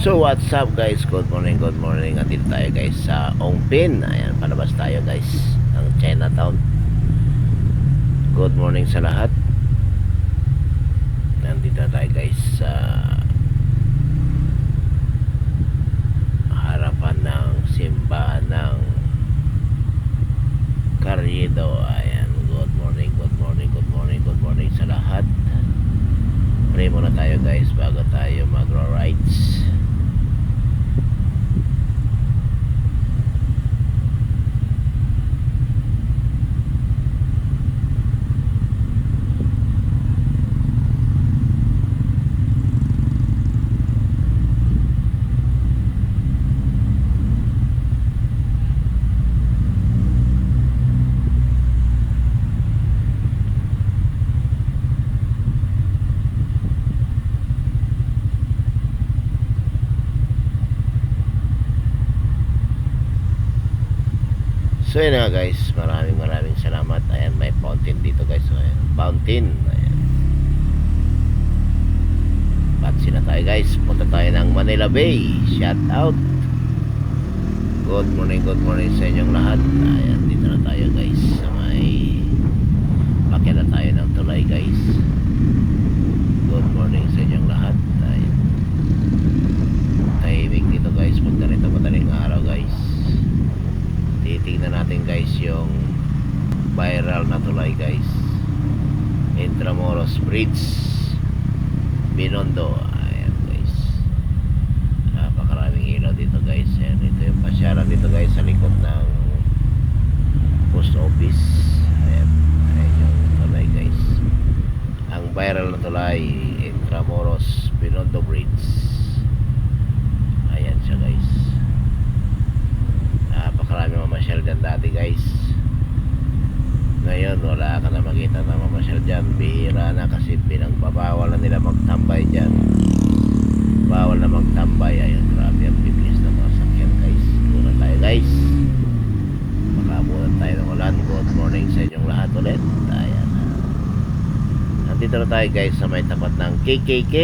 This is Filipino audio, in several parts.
So what's up guys, good morning, good morning. Andito tayo guys sa Ongpin. Ayan, palabas tayo guys ng Chinatown. Good morning sa lahat. Nandito tayo guys sa harapan ng simbahan ng Carriedo. Ayan, good morning, good morning, good morning, good morning sa lahat. Pray muna tayo guys bago tayo magro-rides. So yun nga guys, maraming salamat. Ayan, may fountain dito guys. So, ayan, fountain. Ayan. Patsi na tayo guys. Punta tayo ng Manila Bay. Shout out. Good morning sa inyong lahat. Ayan, dito na tayo guys. Sa may pakya na tayo ng tulay guys. Good morning sa inyong lahat. Ayan. Tahimik dito guys. Punta rito madaling araw guys. Titignan natin guys yung viral na tulay guys, Intramuros Bridge, Binondo. Ayan guys, napakaraming ilaw dito guys. Ayan, ito yung pasyaran dito guys sa likod ng post office. Ayan, ayan yung tulay guys, ang viral na tulay, Intramuros Binondo Bridge. Ayan siya guys. Napakarami mamasyal dyan dati guys. Ngayon wala ka na makita na mamasyal dyan. Bihira na kasi pinagbabawal na nila magtambay dyan. Bawal na magtambay. Ayun, grabe ang biblis na mga sakyan guys. Muna tayo guys, makabulan tayo ng ulan. Good morning sa inyong lahat ulit. Ayan, nandito na tayo guys sa may tapat ng KKK.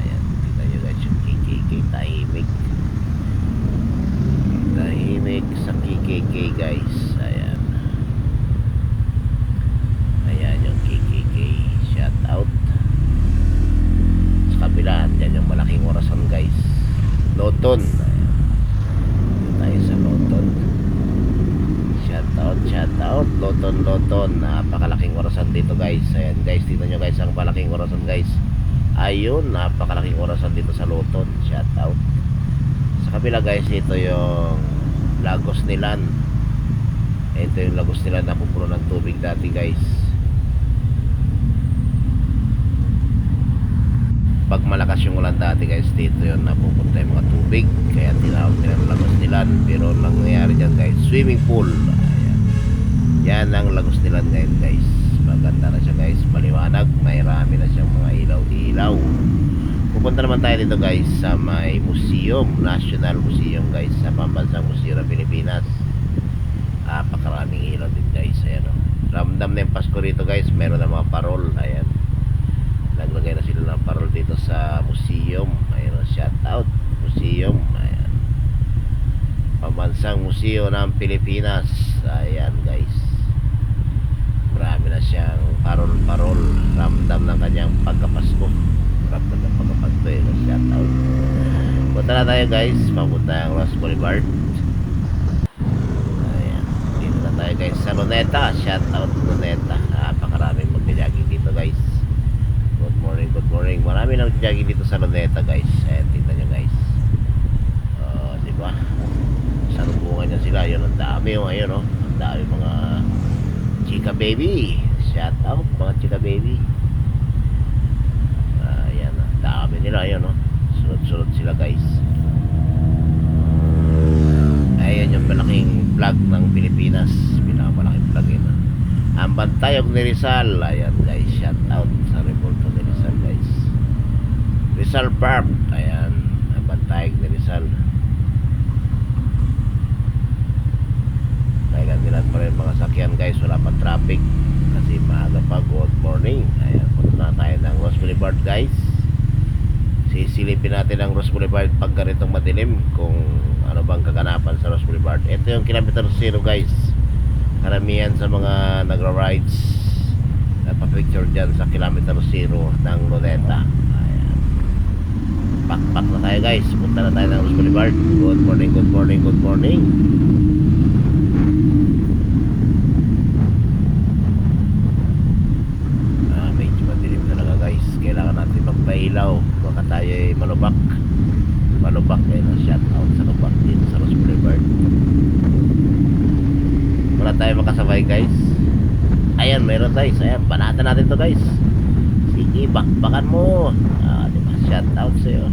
Ayan, tignan nyo guys yung KKK. Tahimik sa KKK guys. Ayan, ayan yung KKK. Shout out. Sa kabila dyan yung malaking orasan guys, Loton. Ayan, tayo sa Loton. Shout out Loton. Napakalaking orasan dito guys. Ayan guys, dito nyo guys ang malaking orasan guys. Ayun, napakalaking orasan dito sa Loton. Shout out. Sa kabila guys, ito yung Lagos Nilan. Ito yung Lagos Nilan na pupuno ng tubig dati guys. Pag malakas yung ulan dati guys, dito yun napupunta yung mga tubig, kaya tinawag nila Lagos Nilan. Pero nangyayari dyan guys, swimming pool. Ayan, yan ang Lagos Nilan ngayon guys. Maganda na siya guys, maliwanag, marami na siyang mga ilaw. Pupunta naman tayo dito guys sa may museum, National Museum guys, sa Pambansang Museo ng Pilipinas. Napakaraming ilaw din guys. Ayan, ramdam na yung Pasko rito guys. Meron na mga parol. Ayan, naglagay na sila ng parol dito sa museum. Ayan, shout out museum. Ayan, Pambansang Museo ng Pilipinas. Ayan guys, marami na siyang parol. Ramdam ng kanyang pagkapasko. Ramdam ng pagkapasko. Shout out. Punta na tayo guys, papunta ang Ross Boulevard. Ayan, dito na tayo guys sa Luneta. Shout out Luneta. Napakaraming mag-jogging dito guys. Good morning. Marami nang jogging dito sa Luneta guys. Ayan, tingnan nyo guys. Diba? Salubungan niya sila. Yun, ang dami yung ayun, oh. Ang dami mga chika baby. Shout out mga chika baby. Ayan, ang dami nila. Ayun, oh. Sunod sila guys. Ayan yung malaking flag ng Pilipinas. Pinakamalaking flag yun, oh. Ang Bantayog ni Rizal. Ayan guys, shout out sa Revolto ni Rizal guys. Rizal Park. Ayan, ang Bantayog ni Rizal. Kailan pa rin mga sakyan guys, wala pa traffic kasi maaga pa. Good morning. Ayan, punta na tayo ng Ross Boulevard guys. Sisilipin natin ang Ross Boulevard pag ganitong madilim, kung ano bang kaganapan sa Ross Boulevard. Ito yung kilometer 0 guys. Karamihan sa mga nagra-rides nagpa-picture dyan sa kilometer 0 ng Luneta. Ayan. Pakpak na tayo guys. Punta na tayo ng Ross Boulevard. Good morning, good morning, good morning. Medyo madilim talaga guys. Kailangan natin magpailaw. Baka tayo ay malubak. Malubak eh. Shout out sa lubak dito sa Ross Boulevard. Wala tayo makasabay guys. Ayan, meron guys. Ayan, banatan natin to guys. Sige, bakbakan mo. Diba? Shout out sa'yo.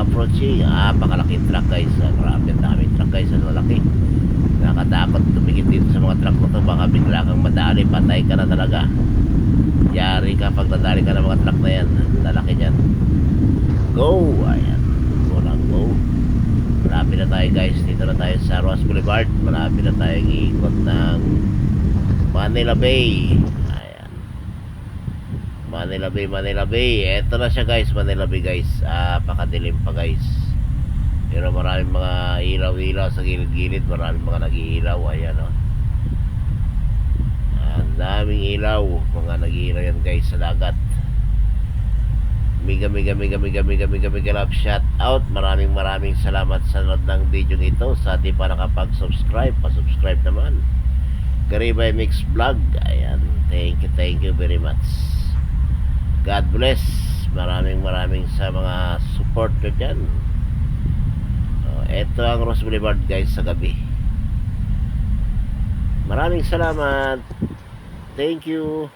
Approaching. Pakalaking truck guys. Grabe, ang daming truck guys. Ang lalaki. Nakatakot tumingin dito sa mga truck mo to. Baka bigla kang madali. Patay ka na talaga. Yari ka pag nadali ka ng mga truck na yan. Lalaki dyan. Go! Ayan. Go. Malapit na tayo guys. Dito na tayo sa Ross Boulevard. Malapit na tayo iikot ng Manila Bay. Ayan. Manila Bay. Eto na siya guys. Manila Bay guys. Pakadilim pa guys. Pero maraming mga ilaw-ilaw sa gilid-gilid. Maraming mga nag-iilaw. Ayan o. Ang daming ilaw. Mga nag-iilaw yan guys sa dagat. Mega love shout out. Maraming salamat sa nanood ng video nito. Sa di pa nakapag-subscribe, pa-subscribe naman. Garibay Mix Vlog. Ayan. Thank you very much. God bless. Maraming sa mga support ko dyan. Ito ang Ross Boulevard guys sa gabi. Maraming salamat. Thank you.